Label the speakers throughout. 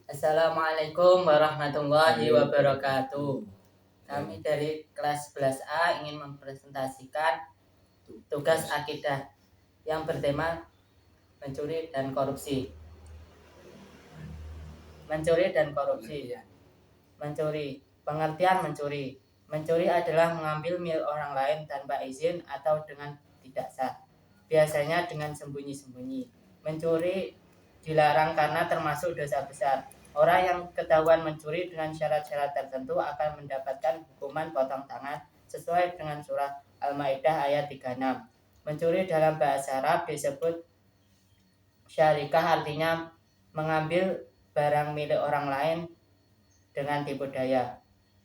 Speaker 1: Assalamualaikum warahmatullahi wabarakatuh. Kami dari kelas 11A ingin mempresentasikan tugas akidah yang bertema mencuri dan korupsi. Mencuri dan korupsi. Mencuri, pengertian mencuri. Mencuri adalah mengambil milik orang lain tanpa izin atau dengan tidak sah. Biasanya dengan sembunyi-sembunyi. Mencuri dilarang karena termasuk dosa besar. Orang yang ketahuan mencuri dengan syarat-syarat tertentu akan mendapatkan hukuman potong tangan sesuai dengan surah Al-Maidah ayat 36. Mencuri dalam bahasa Arab disebut syarikah, artinya mengambil barang milik orang lain dengan tipu daya.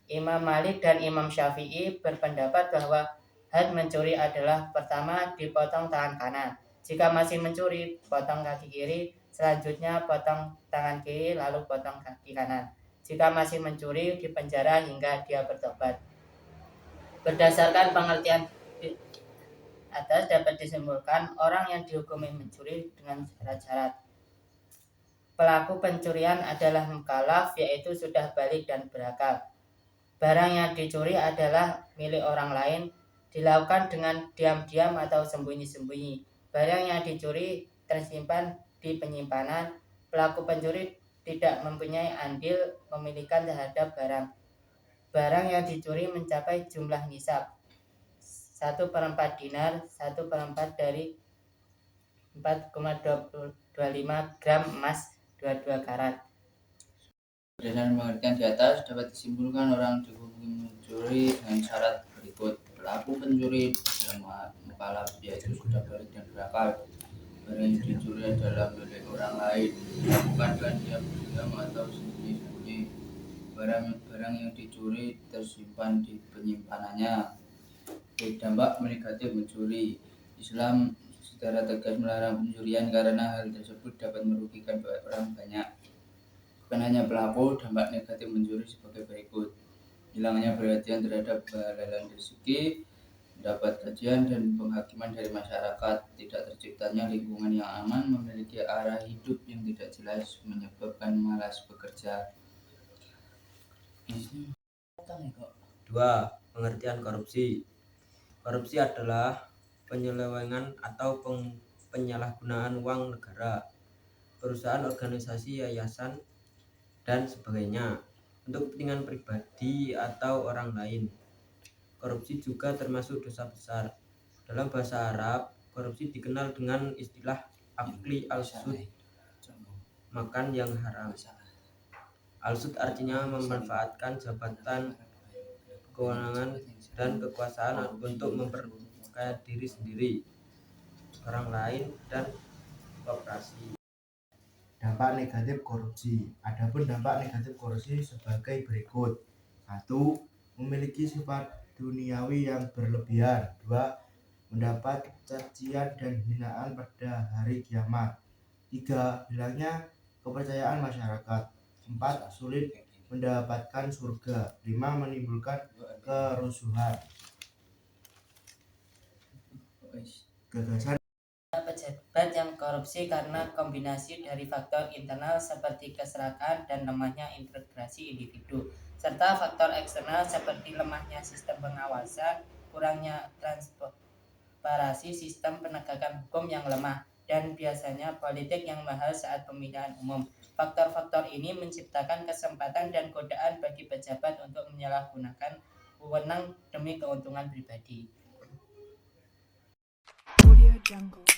Speaker 1: Imam Malik dan Imam Syafi'i berpendapat bahwa had mencuri adalah pertama dipotong tangan kanan. Jika masih mencuri, potong kaki kiri, selanjutnya potong tangan kiri, lalu potong kaki kanan. Jika masih mencuri, dipenjara hingga dia bertobat. Berdasarkan pengertian atas dapat disimpulkan orang yang dihukumi mencuri dengan syarat-syarat. Pelaku pencurian adalah mukallaf, yaitu sudah balik dan berakal. Barang yang dicuri adalah milik orang lain, dilakukan dengan diam-diam atau sembunyi-sembunyi. Barang yang dicuri tersimpan di penyimpanan. Pelaku pencuri tidak mempunyai andil memilikan terhadap barang. Barang yang dicuri mencapai jumlah nisab 1/4 dinar, 1/4 dari 4,25 gram emas 22 karat.
Speaker 2: Berdasarkan pengertian di atas, dapat disimpulkan orang dihukumi mencuri dengan syarat berikut. Pelaku pencuri adalah mukallaf, yaitu sudah balik dan berakal. Barang yang dicuri adalah milik orang lain, dilakukan dengan diam-diam atau sembunyi-sembunyi. Barang yang dicuri tersimpan di penyimpanannya. Dampak negatif mencuri. Islam secara tegas melarang pencurian karena hal tersebut dapat merugikan orang banyak. Bukan hanya pelaku, dampak negatif mencuri sebagai berikut: hilangnya perhatian terhadap halalan rezeki, mendapat kajian dan penghakiman dari masyarakat, tidak terciptanya lingkungan yang aman, memiliki arah hidup yang tidak jelas, menyebabkan malas bekerja.
Speaker 3: 2. Pengertian korupsi. Korupsi adalah penyelewengan atau penyalahgunaan uang negara, perusahaan, organisasi, yayasan, dan sebagainya untuk kepentingan pribadi atau orang lain. Korupsi juga termasuk dosa besar. Dalam bahasa Arab, korupsi dikenal dengan istilah akli al-sud, makan yang haram. Al-sud artinya memanfaatkan jabatan, kewenangan, dan kekuasaan untuk memperkaya diri sendiri, orang lain, dan koperasi.
Speaker 4: Dampak negatif korupsi. Adapun dampak negatif korupsi sebagai berikut. 1. Memiliki sifat duniawi yang berlebihan. 2. Mendapat cacian dan hinaan pada hari kiamat. 3. Hilangnya kepercayaan masyarakat. 4. Sulit mendapatkan surga. 5. Menimbulkan kerusuhan. Gagasan
Speaker 1: pejabat yang korupsi karena kombinasi dari faktor internal seperti keserakahan dan lemahnya integrasi individu, serta faktor eksternal seperti lemahnya sistem pengawasan, kurangnya transparansi sistem penegakan hukum yang lemah, dan biasanya politik yang mahal saat pemilihan umum. Faktor-faktor ini menciptakan kesempatan dan godaan bagi pejabat untuk menyalahgunakan wewenang demi keuntungan pribadi.
Speaker 5: Audio Jungle.